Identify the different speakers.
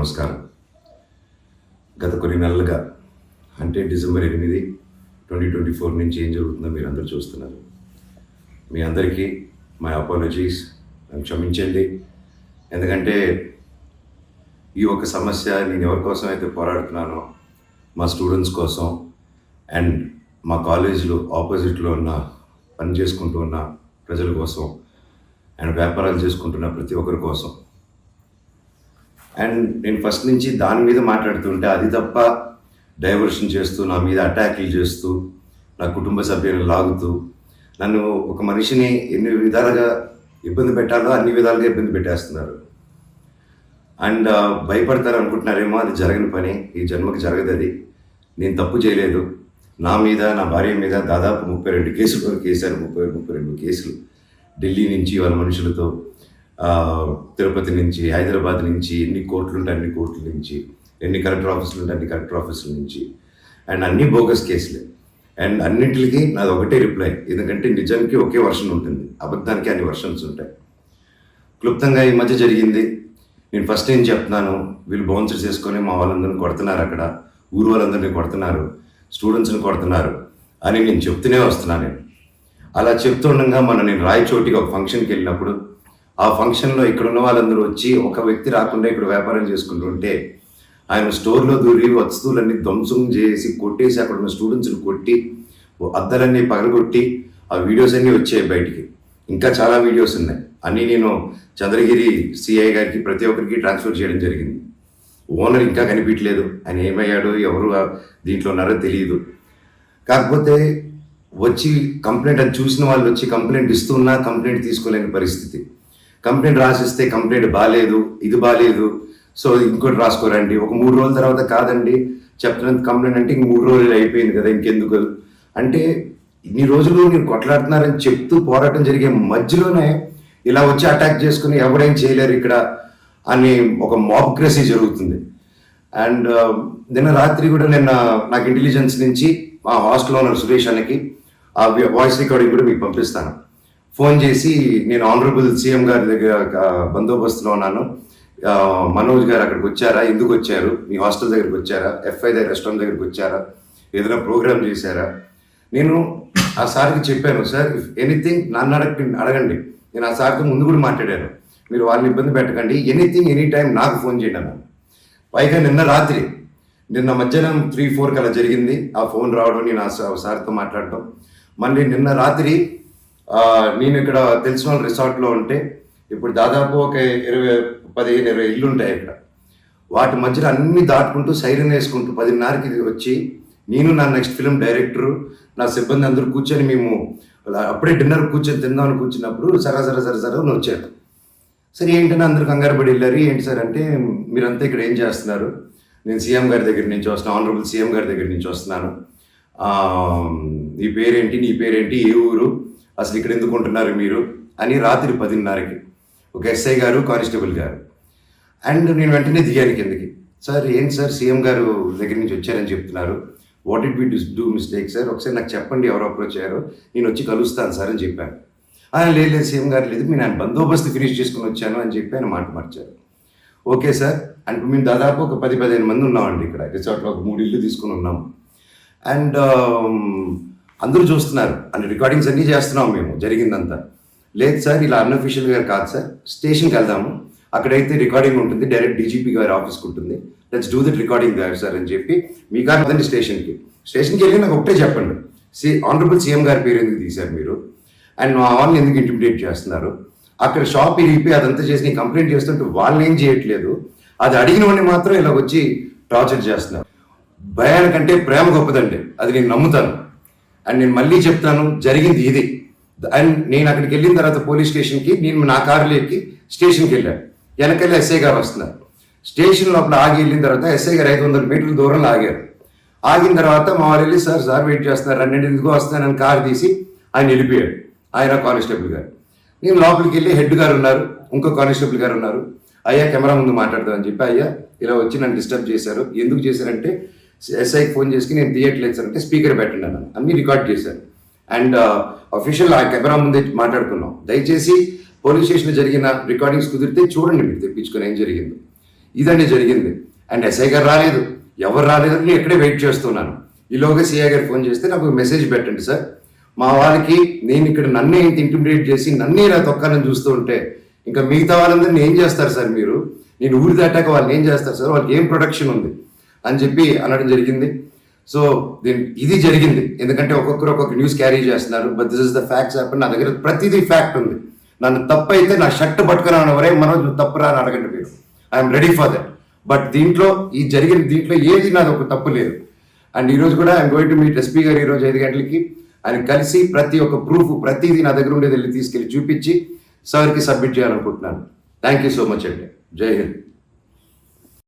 Speaker 1: నమస్కారం. గత కొన్ని నెలలుగా అంటే డిసెంబర్ 8, 2024 నుంచి ఏం జరుగుతుందో మీరు అందరూ చూస్తున్నారు. మీ అందరికీ మై అపాలజీస్, నన్ను క్షమించండి. ఎందుకంటే ఈ ఒక్క సమస్య నేను ఎవరి కోసం అయితే పోరాడుతున్నానో మా స్టూడెంట్స్ కోసం అండ్ మా కాలేజీలో ఆపోజిట్లో ఉన్న పని చేసుకుంటూ ఉన్న ప్రజల కోసం అండ్ వ్యాపారాలు చేసుకుంటున్న ప్రతి ఒక్కరి కోసం. అండ్ నేను ఫస్ట్ నుంచి దాని మీద మాట్లాడుతుంటే అది తప్ప డైవర్షన్ చేస్తూ నా మీద అటాక్లు చేస్తూ నా కుటుంబ సభ్యులను లాగుతూ నన్ను ఒక మనిషిని ఎన్ని విధాలుగా ఇబ్బంది పెట్టాలో అన్ని విధాలుగా ఇబ్బంది పెట్టేస్తున్నారు. అండ్ భయపడతారు అనుకుంటున్నారేమో, అది జరగని పని, ఈ జన్మకి జరగదు. అది నేను తప్పు చేయలేదు. నా మీద, నా భార్య మీద దాదాపు 32 కేసుల వరకు వేశారు. 32 కేసులు ఢిల్లీ నుంచి వాళ్ళ మనుషులతో, తిరుపతి నుంచి, హైదరాబాద్ నుంచి, ఎన్ని కోర్టులు ఉంటే అన్ని కోర్టుల నుంచి, ఎన్ని కలెక్టర్ ఆఫీసులు ఉంటే అన్ని కలెక్టర్ ఆఫీసుల నుంచి, అండ్ అన్ని బోగస్ కేసులే. అండ్ అన్నింటికి నాది ఒకటే రిప్లై, ఎందుకంటే నిజానికి ఒకే వర్షన్ ఉంటుంది, అబద్ధానికి అన్ని వర్షన్స్ ఉంటాయి. క్లుప్తంగా ఈ మధ్య జరిగింది. నేను ఫస్ట్ ఏం చెప్తున్నాను, వీళ్ళు బౌన్సర్స్ చేసుకొని మా వాళ్ళందరినీ కొడుతున్నారు, అక్కడ ఊరు వాళ్ళందరినీ కొడుతున్నారు, స్టూడెంట్స్ని కొడుతున్నారు అని నేను చెప్తూనే వస్తున్నాను. నేను అలా చెప్తుండగా నేను రాయచోటికి ఒక ఫంక్షన్కి వెళ్ళినప్పుడు ఆ ఫంక్షన్లో ఇక్కడ ఉన్న వాళ్ళందరూ వచ్చి ఒక వ్యక్తి రాకుండా ఇక్కడ వ్యాపారం చేసుకుంటుంటే ఆయన స్టోర్లో దూరి వస్తువులన్నీ ధ్వంసం చేసి కొట్టేసి అక్కడ ఉన్న స్టూడెంట్స్ని కొట్టి అద్దాలన్నీ పగలగొట్టి ఆ వీడియోస్ అన్నీ వచ్చాయి బయటికి. ఇంకా చాలా వీడియోస్ ఉన్నాయి. అన్నీ నేను చంద్రగిరి సిఐ గారికి ప్రతి ఒక్కరికి ట్రాన్స్ఫర్ చేయడం జరిగింది. ఓనర్ ఇంకా కనిపించలేదు, ఆయన ఏమయ్యాడో ఎవరు దీంట్లో ఉన్నారో తెలియదు. కాకపోతే వచ్చి కంప్లైంట్ అది చూసిన వాళ్ళు వచ్చి కంప్లైంట్ ఇస్తున్నా కంప్లైంట్ తీసుకోలేని పరిస్థితి. కంప్లైంట్ రాసిస్తే కంప్లైంట్ బాగాలేదు, ఇది బాగాలేదు, సో ఇంకోటి రాసుకోరండి. ఒక 3 రోజుల తర్వాత కాదండి చెప్తున్నంత కంప్లైంట్ అంటే ఇంక 3 రోజులు అయిపోయింది కదా, ఇంకెందుకు అంటే ఇన్ని రోజులు మీరు కొట్లాడుతున్నారని చెప్తూ పోరాటం జరిగే మధ్యలోనే ఇలా వచ్చి అటాక్ చేసుకుని ఎవరేం చేయలేరు ఇక్కడ అని ఒక మాబ్క్రసీ జరుగుతుంది. అండ్ నిన్న రాత్రి కూడా నాకు ఇంటెలిజెన్స్ నుంచి మా హాస్టల్ ఓనర్ సురేష్ అన్నకి ఆ వాయిస్ రికార్డింగ్ కూడా మీకు పంపిస్తాను. ఫోన్ చేసి నేను ఆనరబుల్ సీఎం గారి దగ్గర బందోబస్తులో ఉన్నాను, మనోజ్ గారు అక్కడికి వచ్చారా, ఎందుకు వచ్చారు, మీ హాస్టల్ దగ్గరికి వచ్చారా, ఎఫ్ఐ దగ్గర రెస్టారెంట్ దగ్గరికి వచ్చారా, ఏదైనా ప్రోగ్రామ్ చేశారా. నేను ఆ సార్కి చెప్పాను, సార్ ఇఫ్ ఎనీథింగ్ నన్ను అడగండి. నేను ఆ సార్తో ముందు కూడా మాట్లాడాను, మీరు వాళ్ళని ఇబ్బంది పెట్టకండి, ఎనీథింగ్ ఎనీ టైం నాకు ఫోన్ చేయండి అన్నాను. పైగా నిన్న మధ్యాహ్నం 3-4 అలా జరిగింది ఆ ఫోన్ రావడం, నేను ఆ సార్తో మాట్లాడటం. మళ్ళీ నిన్న రాత్రి నేను ఇక్కడ తెలిసిన వాళ్ళ రిసార్ట్లో ఉంటే ఇప్పుడు దాదాపు ఒక 15-20 ఇల్లు ఉంటాయి ఇక్కడ. వాటి మధ్యలో అన్ని దాటుకుంటూ సైరన్ వేసుకుంటూ 10:30కి వచ్చి నేను నా నెక్స్ట్ ఫిల్మ్ డైరెక్టరు నా సిబ్బంది అందరూ కూర్చొని మేము అప్పుడే డిన్నర్ కూర్చొని తిందామని కూర్చున్నప్పుడు సరే అని వచ్చారు. సరే ఏంటని అందరూ కంగారు పడి వెళ్ళారు. ఏంటి సార్ అంటే, మీరంతా ఇక్కడ ఏం చేస్తున్నారు, నేను సీఎం గారి దగ్గర నుంచి వస్తున్నాను, ఆనరబుల్ సీఎం గారి దగ్గర నుంచి వస్తున్నాను, నీ పేరేంటి, ఏ ఊరు, అసలు ఇక్కడ ఎందుకు ఉంటున్నారు మీరు అని రాత్రి 10:30కి ఒక ఎస్ఐ గారు, కానిస్టేబుల్ గారు. అండ్ నేను వెంటనే దిగాను కిందకి. సార్ ఏంటి సార్ సీఎం గారు దగ్గర నుంచి వచ్చారని చెప్తున్నారు, what it be do mistake sir, ఒకసారి నాకు చెప్పండి ఎవరు అప్రోచ్ అయ్యారో, నేను వచ్చి కలుస్తాను సార్ అని చెప్పాను. లేదు సీఎం గారు లేదు, నేను ఆయన బందోబస్తు ఫినిష్ చేసుకుని వచ్చాను అని చెప్పి ఆయన మాట మార్చారు. ఓకే సార్ అంటే మేము దాదాపు ఒక 10-15 మంది ఉన్నామండి ఇక్కడ రిసార్ట్లో, ఒక 3 ఇల్లు తీసుకుని ఉన్నాము. అండ్ అందరూ చూస్తున్నారు, అంటే రికార్డింగ్స్ అన్నీ చేస్తున్నాం మేము జరిగిందంతా. లేదు సార్ ఇలా అన్అఫీషియల్గా కాదు సార్, స్టేషన్కి వెళ్దాము, అక్కడైతే రికార్డింగ్ ఉంటుంది, డైరెక్ట్ డీజీపీ గారి ఆఫీస్కి ఉంటుంది, లెట్స్ డూ దట్ రికార్డింగ్ గారు సార్ అని చెప్పి మీ కాదు కదండి స్టేషన్కి వెళ్ళి నాకు ఒకటే చెప్పండి, ఆనరబుల్ సీఎం గారి పేరు ఎందుకు తీశారు మీరు, అండ్ మా వాళ్ళని ఎందుకు ఇంటిమిడేట్ చేస్తున్నారు, అక్కడ షాప్ ఇరిగిపోయి అదంతా చేసి కంప్లైంట్ చేస్తుంటే వాళ్ళని ఏం చేయట్లేదు, అది అడిగిన వాడిని మాత్రం ఇలా వచ్చి టార్చర్ చేస్తున్నారు. భయానికంటే ప్రేమ గొప్పదండి, అది నేను నమ్ముతాను. అండ్ నేను మళ్ళీ చెప్తాను, జరిగింది ఇది. అండ్ నేను అక్కడికి వెళ్ళిన తర్వాత పోలీస్ స్టేషన్కి నేను నా కారులో ఎక్కి స్టేషన్కి వెళ్ళాను. వెనకెళ్ళి ఎస్ఐ గారు వస్తున్నారు. స్టేషన్ లోపల ఆగి వెళ్ళిన తర్వాత ఎస్ఐ గారు 500 మీటర్ల దూరంలో ఆగారు. ఆగిన తర్వాత మా వాళ్ళు వెళ్ళి సార్ వెయిట్ చేస్తున్నారు, 2 ఎందుకు వస్తున్నానని కారు తీసి ఆయన వెళ్ళిపోయాడు, ఆయన కానిస్టేబుల్ గారు. నేను లోపలికి వెళ్ళి హెడ్ గారు ఉన్నారు, ఇంకో కానిస్టేబుల్ గారు ఉన్నారు. అయ్యా కెమెరా ముందు మాట్లాడదామని చెప్పి, అయ్యా ఇలా వచ్చి నన్ను డిస్టర్బ్ చేశారు, ఎందుకు చేశారంటే ఎస్ఐకి ఫోన్ చేసి నేను తీయట్లేదు సార్ అంటే స్పీకర్ పెట్టండి అన్నాను, అన్నీ రికార్డ్ చేశారు. అండ్ అఫీషియల్ ఆ కెమెరా ముందే మాట్లాడుకున్నాం. దయచేసి పోలీస్ స్టేషన్లో జరిగిన రికార్డింగ్స్ కుదిరితే చూడండి, మీరు తెప్పించుకొని ఏం జరిగిందో. ఇదండి జరిగింది. అండ్ ఎస్ఐ గారు రాలేదు, ఎవరు రాలేదని నేను ఇక్కడే వెయిట్ చేస్తున్నాను. ఈలోగా సిఐ గారు ఫోన్ చేస్తే నాకు మెసేజ్ పెట్టండి సార్, మా వాళ్ళకి నేను ఇక్కడ నన్నే ఇంత ఇంటిమిడేట్ చేసి నన్నే ఇలా తొక్కాలని చూస్తూ ఉంటే ఇంకా మిగతా వాళ్ళందరినీ ఏం చేస్తారు సార్ మీరు, నేను ఊరి దాటాక వాళ్ళని ఏం చేస్తారు సార్, వాళ్ళకి ఏం ప్రొటెక్షన్ ఉంది అని చెప్పి అనడం జరిగింది. సో ఇది జరిగింది, ఎందుకంటే ఒక్కొక్కరు ఒక్కొక్క న్యూస్ క్యారీ చేస్తున్నారు. But this is the facts happen. నా దగ్గర ప్రతిదీ ఫ్యాక్ట్ ఉంది. నన్ను తప్పు అయితే నా షర్ట్ పట్టుకున్నాను ఎవరే మనోజ్ నువ్వు తప్పు రా అని అడగండి మీరు, I'm ready for that. But దీంట్లో ఈ జరిగిన దీంట్లో ఏది నాది ఒక తప్పు లేదు. అండ్ ఈరోజు కూడా I'm going to meet SP గారు ఈరోజు 5 గంటలకి. ఆయన కలిసి ప్రతి ఒక్క ప్రూఫ్ ప్రతిదీ నా దగ్గర ఉండేది వెళ్ళి తీసుకెళ్ళి చూపించి సార్కి సబ్మిట్ చేయాలనుకుంటున్నాను. థ్యాంక్ యూ సో మచ్ అండి. జై హింద్.